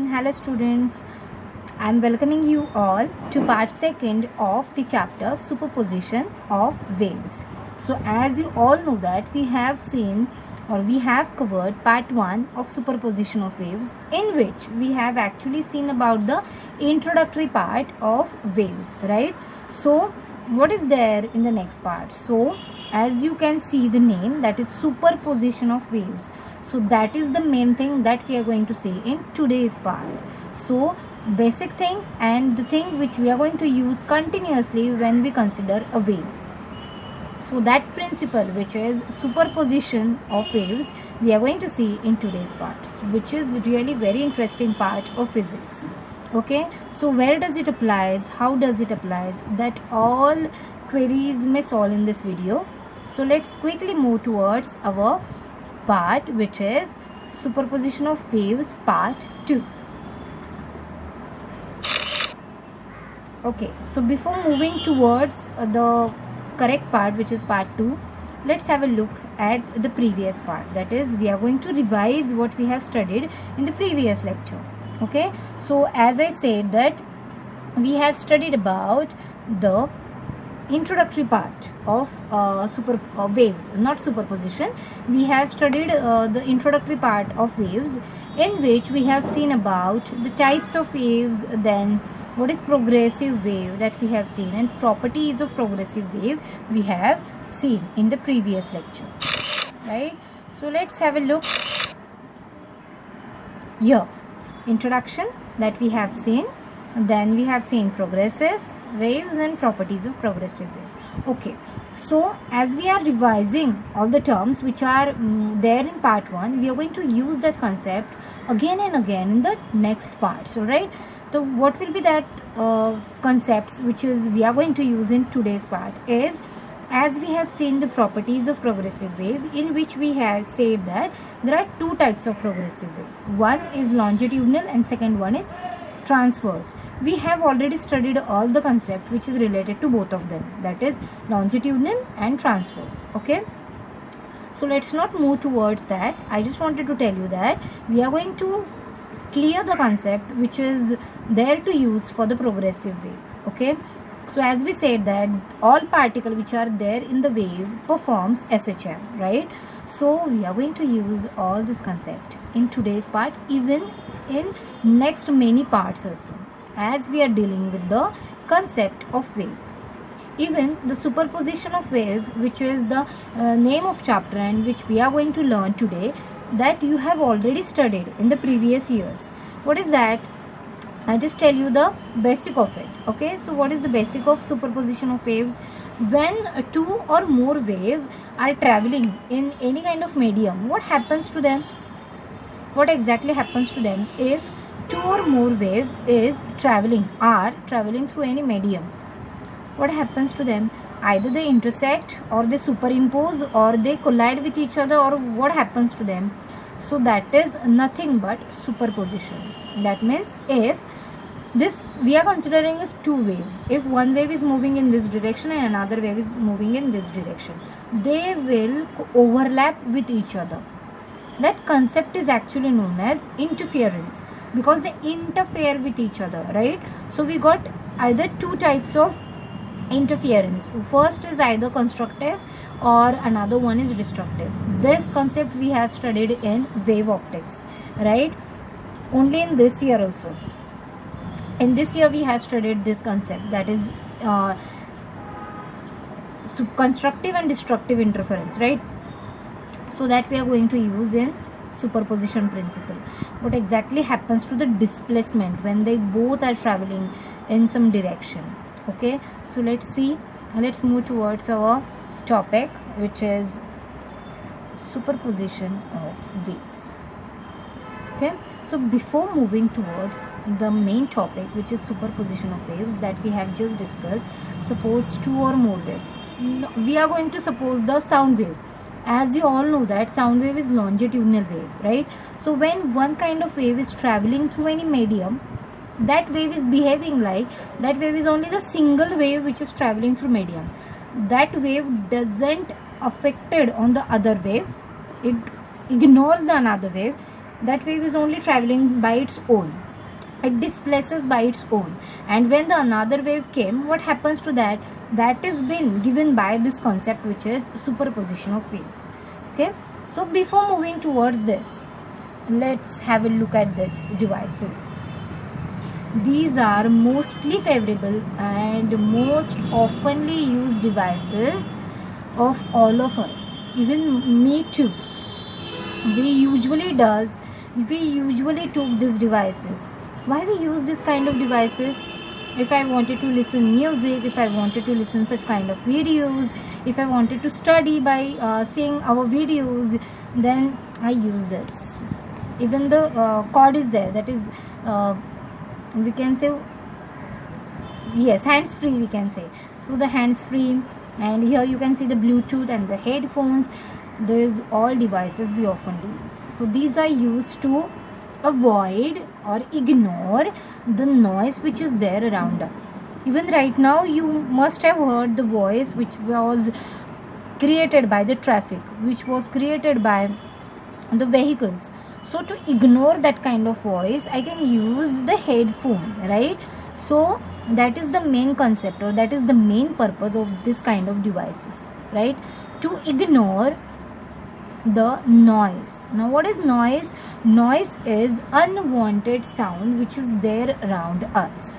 Hello students, I am welcoming you all to part 2nd of the chapter Superposition of Waves. So as you all know that we have seen or we have covered part 1 of superposition of waves, in which we have actually seen about the introductory part of waves, right? So what is there in the next part? So as you can see the name, that is superposition of waves. So that is the main thing that we are going to see in today's part. So basic thing and the thing which we are going to use continuously when we consider a wave. So that principle, which is superposition of waves, we are going to see in today's part, which is really very interesting part of physics. Okay, so where does it applies, how does it applies, that all queries may solve in this video. So let's quickly move towards our part, which is superposition of waves part 2. Okay, so before moving towards the correct part, which is part 2, let's have a look at the previous part. That is, we are going to revise what we have studied in the previous lecture. Okay, so as I said that we have studied about the introductory part of waves, not superposition. We have studied the introductory part of waves, in which we have seen about the types of waves, then what is progressive wave that we have seen, and properties of progressive wave we have seen in the previous lecture, right? So let's have a look here. Introduction that we have seen, then we have seen progressive waves and properties of progressive wave. Okay, so as we are revising all the terms which are there in part 1, we are going to use that concept again and again in the next part. So right, so what will be that concepts which is we are going to use in today's part is, as we have seen the properties of progressive wave, in which we have said that there are two types of progressive wave. One is longitudinal and second one is transverse. We have already studied all the concept which is related to both of them, that is longitudinal and transverse. Okay, so let's not move towards that. I just wanted to tell you that we are going to clear the concept which is there to use for the progressive wave. Okay, so as we said that all particles which are there in the wave performs SHM, right? So we are going to use all this concept in today's part, even in next many parts also, as we are dealing with the concept of wave. Even the superposition of wave, which is the name of chapter and which we are going to learn today, that you have already studied in the previous years. What is that? I just tell you the basic of it. Okay, so what is the basic of superposition of waves? When two or more waves are traveling in any kind of medium, what happens to them? What exactly happens to them if two or more waves are traveling through any medium? What happens to them? Either they intersect or they superimpose or they collide with each other, or what happens to them? So that is nothing but superposition. That means if this, we are considering if two waves, if one wave is moving in this direction and another wave is moving in this direction, they will overlap with each other. That concept is actually known as interference, because they interfere with each other, right? So we got either two types of interference. First is either constructive or another one is destructive. This concept we have studied in wave optics, right? Only in this year also. In this year we have studied this concept, that is constructive and destructive interference, right? So that we are going to use in superposition principle. What exactly happens to the displacement when they both are traveling in some direction? Okay, so let's see, let's move towards our topic, which is superposition of waves. Okay, so before moving towards the main topic, which is superposition of waves that we have just discussed, suppose two or more waves. We are going to suppose the sound wave. As you all know that sound wave is longitudinal wave, right? So when one kind of wave is traveling through any medium, that wave is behaving like that wave is only the single wave which is traveling through medium. That wave doesn't affected on the other wave, it ignores the another wave. That wave is only traveling by its own. it displaces by its own. And when the another wave came, what happens to that? That is been given by this concept, which is superposition of waves. Okay, so before moving towards this, let's have a look at these devices. These are mostly favorable and most oftenly used devices of all of us, even me too. We usually took these devices. Why we use this kind of devices? If I wanted to listen music, if I wanted to listen such kind of videos, if I wanted to study by seeing our videos, then I use this. Even the cord is there, that is we can say, yes, hands free we can say. So the hands free, and here you can see the Bluetooth and the headphones. These all devices we often use. So these are used to avoid or ignore the noise which is there around us. Even right now you must have heard the voice which was created by the traffic, which was created by the vehicles. So to ignore that kind of voice, I can use the headphone, right? So that is the main concept, or that is the main purpose of this kind of devices, right? To ignore the noise. Now what is noise? Noise is unwanted sound which is there around us.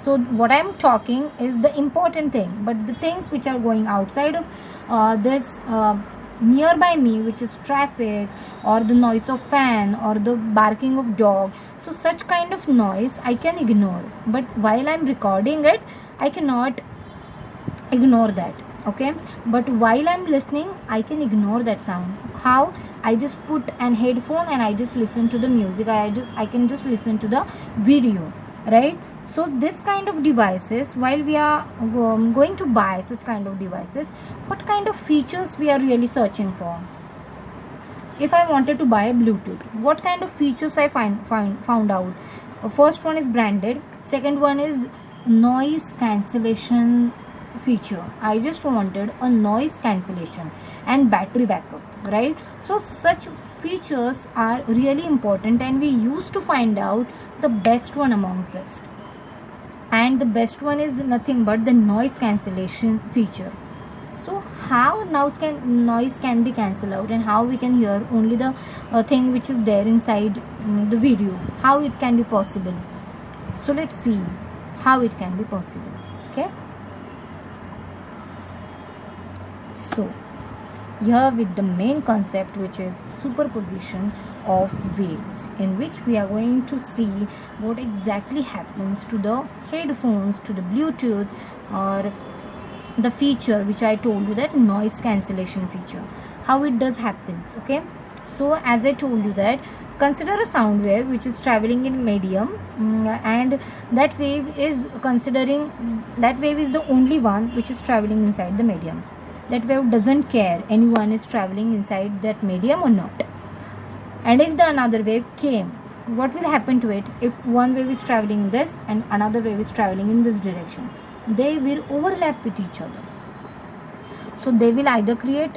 So what I am talking is the important thing, but the things which are going outside of this nearby me, which is traffic or the noise of fan or the barking of dog, so such kind of noise I can ignore, but while I am recording it, I cannot ignore that. Okay, but while I'm listening, I can ignore that sound. How? I just put an headphone and I just listen to the music, I can just listen to the video, right? So this kind of devices, while we are going to buy such kind of devices, what kind of features we are really searching for? If I wanted to buy a Bluetooth, what kind of features I found out? First one is branded, second one is noise cancellation feature. I just wanted a noise cancellation and battery backup, right? So such features are really important, and we used to find out the best one amongst us, and the best one is nothing but the noise cancellation feature. So how noise can be cancelled out, and how we can hear only the thing which is there inside the video, how it can be possible? So let's see how it can be possible. Okay, so here with the main concept, which is superposition of waves, in which we are going to see what exactly happens to the headphones, to the Bluetooth, or the feature which I told you, that noise cancellation feature, how it does happens. Okay, so as I told you that, consider a sound wave which is traveling in medium, and that wave is the only one which is traveling inside the medium. That wave doesn't care anyone is traveling inside that medium or not. And if the another wave came, what will happen to it? If one wave is traveling this and another wave is traveling in this direction, they will overlap with each other. So they will either create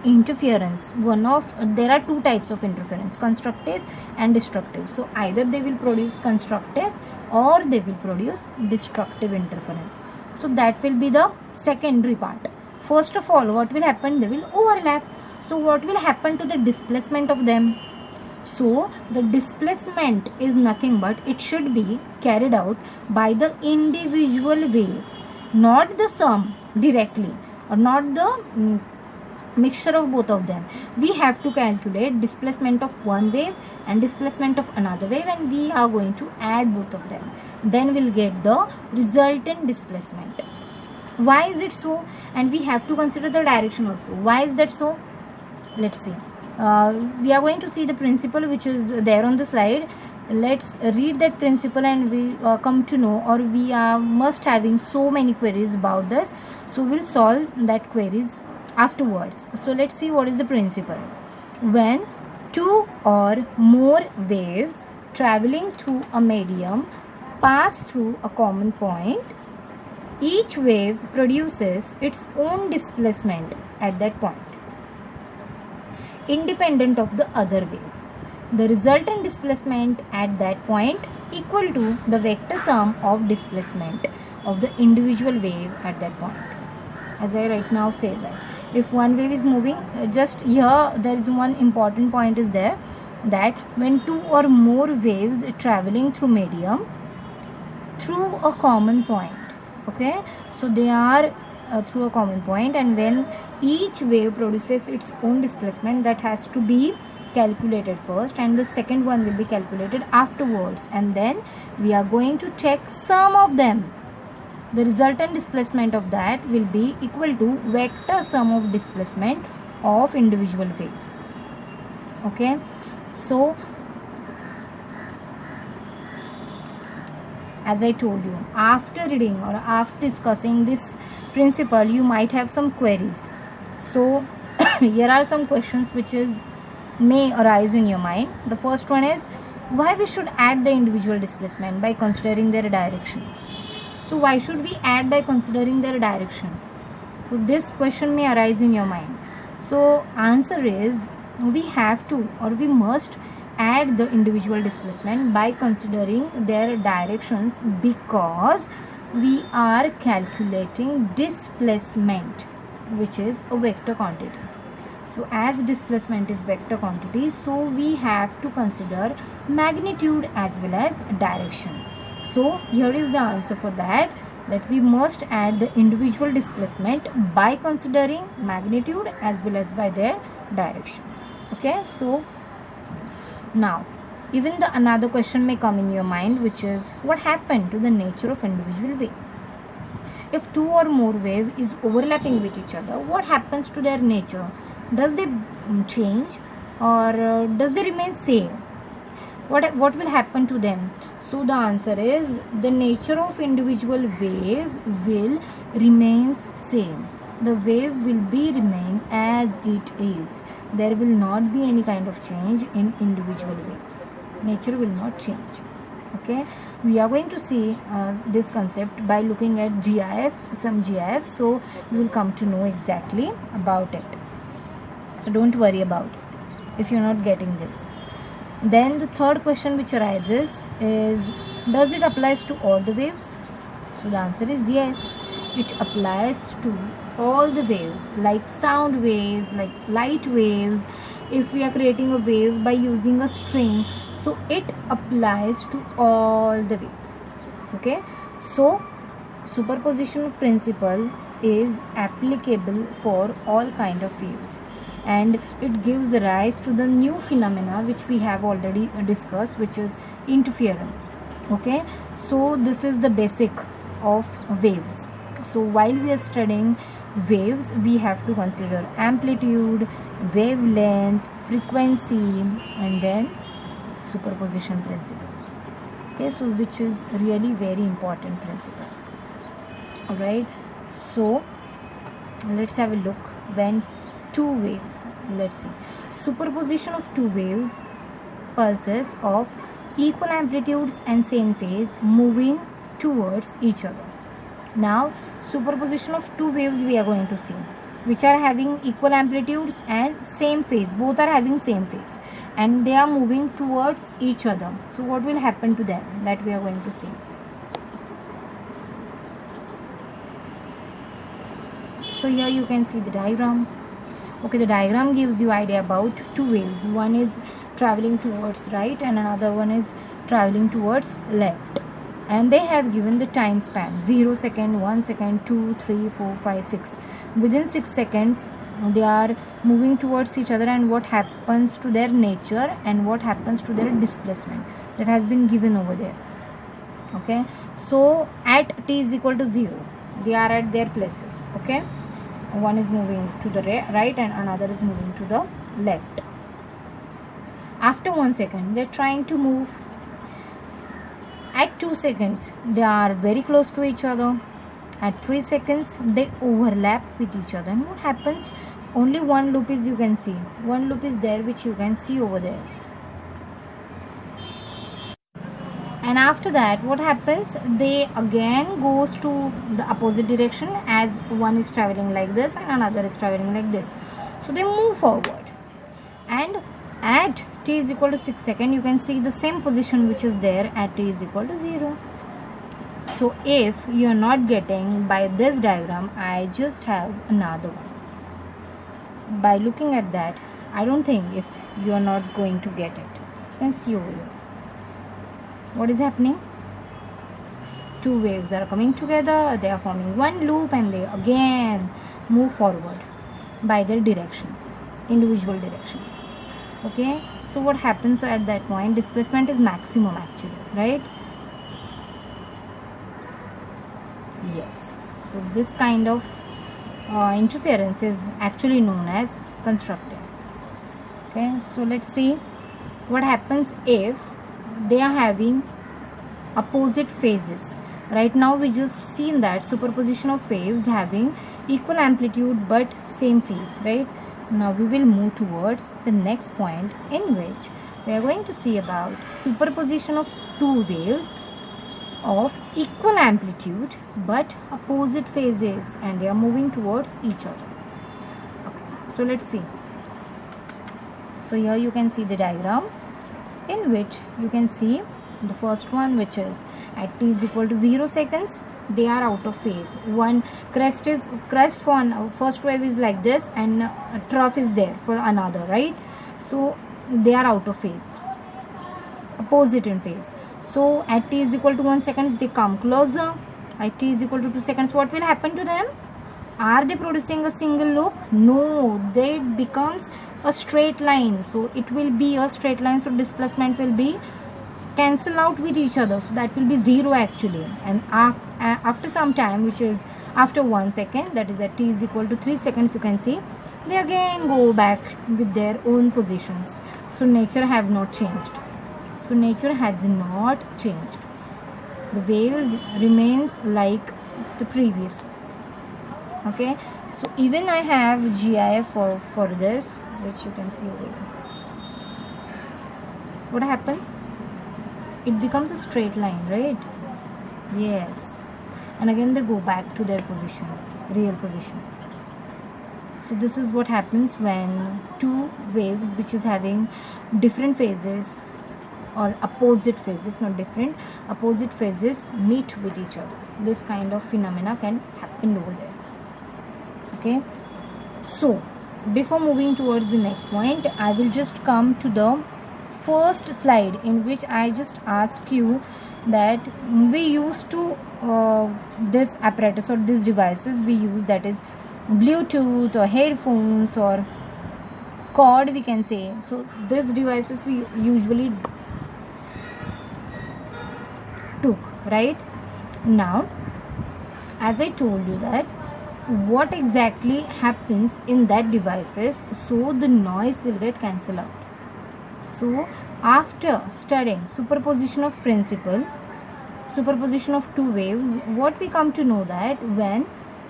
interference. There are two types of interference, constructive and destructive. So either they will produce constructive or they will produce destructive interference. So that will be the secondary part. First of all, what will happen? They will overlap. So what will happen to the displacement of them? So the displacement is nothing but it should be carried out by the individual wave, not the sum directly, or not the mixture of both of them. We have to calculate displacement of one wave and displacement of another wave, and we are going to add both of them. Then we'll get the resultant displacement. Why is it so? And we have to consider the direction also. Why is that so? Let's see. We are going to see the principle which is there on the slide. Let's read that principle, and we come to know, or we are must having so many queries about this. So we'll solve that queries afterwards. So let's see what is the principle. When two or more waves traveling through a medium pass through a common point, each wave produces its own displacement at that point, independent of the other wave. The resultant displacement at that point equal to the vector sum of displacement of the individual wave at that point. As I right now say that if one wave is moving, just here there is one important point is there, that when two or more waves traveling through medium through a common point, okay, so they are through a common point, and when each wave produces its own displacement, that has to be calculated first and the second one will be calculated afterwards, and then we are going to check sum of them. The resultant displacement of that will be equal to vector sum of displacement of individual waves. Okay, so as I told you, after reading or after discussing this principle, you might have some queries. So here are some questions which may arise in your mind. The first one is, why we should add the individual displacement by considering their directions? So why should we add by considering their direction? So this question may arise in your mind. So answer is, we have to or we must add the individual displacement by considering their directions, because we are calculating displacement, which is a vector quantity. So as displacement is vector quantity, so we have to consider magnitude as well as direction. So here is the answer for that we must add the individual displacement by considering magnitude as well as by their directions. Okay, so now even the another question may come in your mind, which is, what happened to the nature of individual wave? If two or more wave is overlapping with each other, what happens to their nature? Does they change or does they remain same? What will happen to them? So the answer is, the nature of individual wave will remain same. The wave will remain as it is. There will not be any kind of change in individual waves. Nature will not change. Okay, we are going to see this concept by looking at GIF, some GIF, so you will come to know exactly about it. So don't worry about it if you're not getting this. Then the third question which arises is, does it applies to all the waves? So the answer is yes, it applies to all the waves, like sound waves, like light waves. If we are creating a wave by using a string, so it applies to all the waves. Okay, so superposition principle is applicable for all kind of waves, and it gives rise to the new phenomena which we have already discussed, which is interference. Okay, so this is the basic of waves. So while we are studying waves, we have to consider amplitude, wavelength, frequency, and then superposition principle. Okay, so which is really very important principle. All right, so let's have a look. When two waves, let's see, superposition of two waves, pulses of equal amplitudes and same phase moving towards each other. Now superposition of two waves we are going to see, which are having equal amplitudes and same phase, both are having same phase and they are moving towards each other. So what will happen to them, that we are going to see. So here you can see the diagram. Okay, the diagram gives you idea about two waves. One is traveling towards right and another one is traveling towards left, and they have given the time span 0 second, 1 second, 2, 3, 4, 5, 6. Within 6 seconds they are moving towards each other, and what happens to their nature and what happens to their displacement, that has been given over there. Okay, so at t is equal to 0 they are at their places. Okay, one is moving to the right and another is moving to the left. After 1 second they are trying to move. At 2 seconds they are very close to each other. At 3 seconds they overlap with each other, and what happens, only one loop is you can see, one loop is there which you can see over there. And after that what happens, they again goes to the opposite direction, as one is traveling like this and another is traveling like this. So they move forward, and at t is equal to 6 seconds, you can see the same position which is there at t is equal to 0. So if you are not getting by this diagram, I just have another one. By looking at that, I don't think if you are not going to get it. You can see over here. What is happening? Two waves are coming together, they are forming one loop, and they again move forward by their directions, individual directions. Okay, so what happens? So at that point, displacement is maximum actually, right? Yes. So this kind of interference is actually known as constructive. Okay, so let's see what happens if they are having opposite phases. Right now we just seen that superposition of waves having equal amplitude but same phase, right? Now we will move towards the next point, in which we are going to see about superposition of two waves of equal amplitude but opposite phases, and they are moving towards each other. Okay, so let's see. So here you can see the diagram, in which you can see the first one, which is at t is equal to 0 seconds, they are out of phase. One crest for one, first wave is like this, and a trough is there for another, right? So they are out of phase, opposite in phase. So at t is equal to 1 seconds, they come closer. At t is equal to 2 seconds, what will happen to them? Are they producing a single loop? No, they becomes a straight line. So it will be a straight line, so displacement will be cancel out with each other, so that will be 0 actually. And after some time, which is after 1 second, that is at t is equal to 3 seconds, you can see they again go back with their own positions. So nature have not changed. So nature has not changed. The waves remains like the previous. Okay, so even I have GIF for this, which you can see over here. What happens? It becomes a straight line, right? Yes. And again they go back to their position, real positions. So this is what happens when two waves which is having different phases or opposite phases, not different, opposite phases meet with each other. This kind of phenomena can happen over there. Okay. So before moving towards the next point, I will just come to the first slide, in which I just ask you that we used to this apparatus or these devices we use, that is Bluetooth or headphones or cord, we can say. So these devices we usually took, right? Now, as I told you that what exactly happens in that devices, so the noise will get cancelled out. So after studying superposition of principle, superposition of two waves, what we come to know that when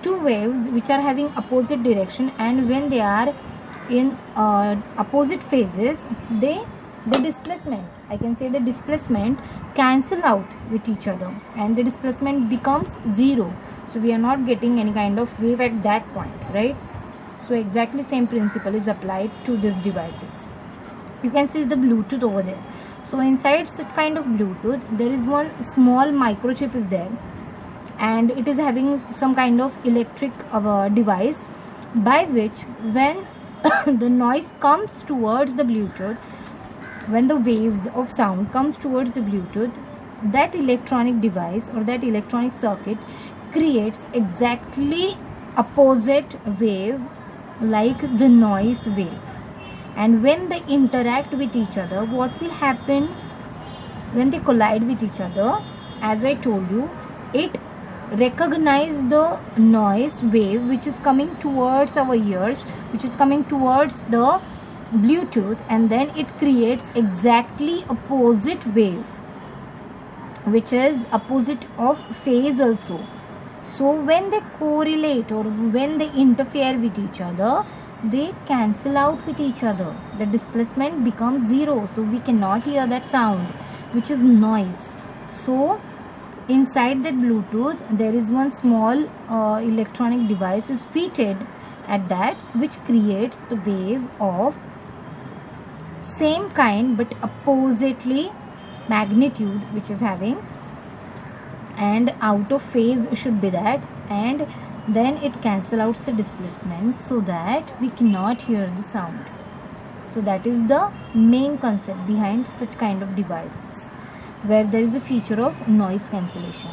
two waves which are having opposite direction and when they are in opposite phases, the displacement, I can say the displacement cancel out with each other and the displacement becomes 0. So we are not getting any kind of wave at that point, right? So exactly same principle is applied to these devices. You can see the Bluetooth over there. So inside such kind of Bluetooth, there is one small microchip is there, and it is having some kind of electric device by which when the noise comes towards the Bluetooth, when the waves of sound comes towards the Bluetooth, that electronic device or that electronic circuit creates exactly opposite wave like the noise wave. And when they interact with each other, what will happen when they collide with each other? As I told you, it recognizes the noise wave which is coming towards our ears, which is coming towards the Bluetooth, and then it creates exactly opposite wave, which is opposite of phase also. So when they correlate or when they interfere with each other, they cancel out with each other. The displacement becomes 0, so we cannot hear that sound, which is noise. So inside that Bluetooth, there is one small electronic device is fitted at that, which creates the wave of same kind but oppositely magnitude which is having, and out of phase should be that, and then it cancel out the displacement so that we cannot hear the sound. So that is the main concept behind such kind of devices, where there is a feature of noise cancellation.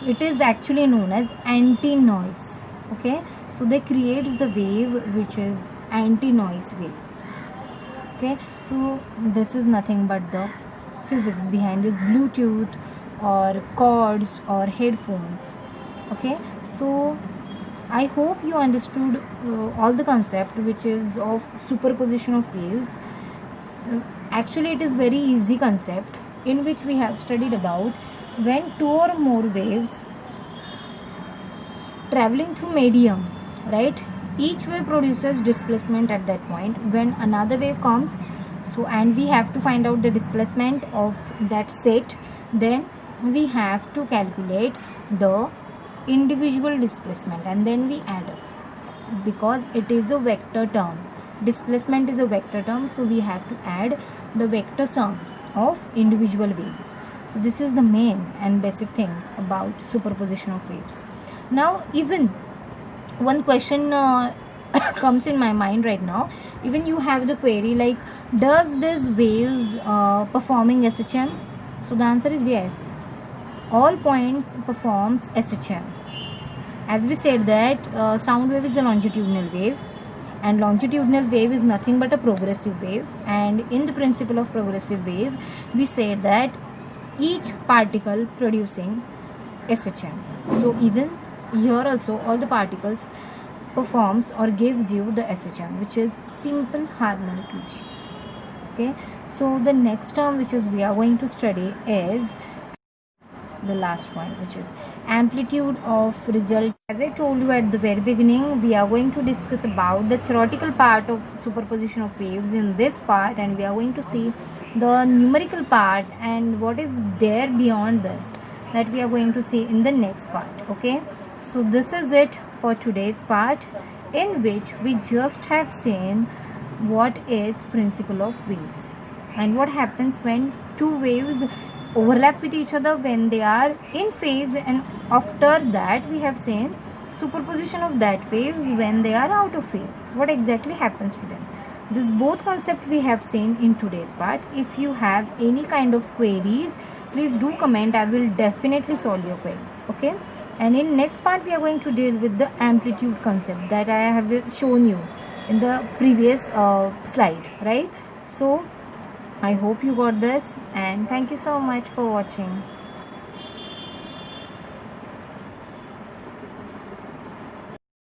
It is actually known as anti-noise. Okay, so they creates the wave which is anti-noise waves. Okay, so this is nothing but the physics behind this Bluetooth or cords or headphones. Okay, so I hope you understood all the concept which is of superposition of waves. Actually it is very easy concept in which we have studied about when two or more waves traveling through medium, right? Each wave produces displacement at that point. When another wave comes, so and we have to find out the displacement of that set, then we have to calculate the individual displacement and then we add up, because it is a vector term. Displacement is a vector term, so we have to add the vector sum of individual waves. So this is the main and basic things about superposition of waves. Now even one question comes in my mind right now. Even you have the query like, does this waves performing SHM? So the answer is yes. All points performs SHM. As we said that sound wave is a longitudinal wave, and longitudinal wave is nothing but a progressive wave, and in the principle of progressive wave we said that each particle producing SHM. So even here also all the particles performs or gives you the SHM, which is simple harmonic motion. Okay, so the next term which is we are going to study is the last point, which is amplitude of result. As I told you at the very beginning, we are going to discuss about the theoretical part of superposition of waves in this part, and we are going to see the numerical part and what is there beyond this, that we are going to see in the next part. Okay, so this is it for today's part, in which we just have seen what is principle of waves and what happens when two waves overlap with each other when they are in phase, and after that we have seen superposition of that waves when they are out of phase, what exactly happens to them. This both concept we have seen in today's part. If you have any kind of queries, please do comment. I will definitely solve your queries. Okay, and in next part we are going to deal with the amplitude concept that I have shown you in the previous slide, right? So I hope you got this, and thank you so much for watching.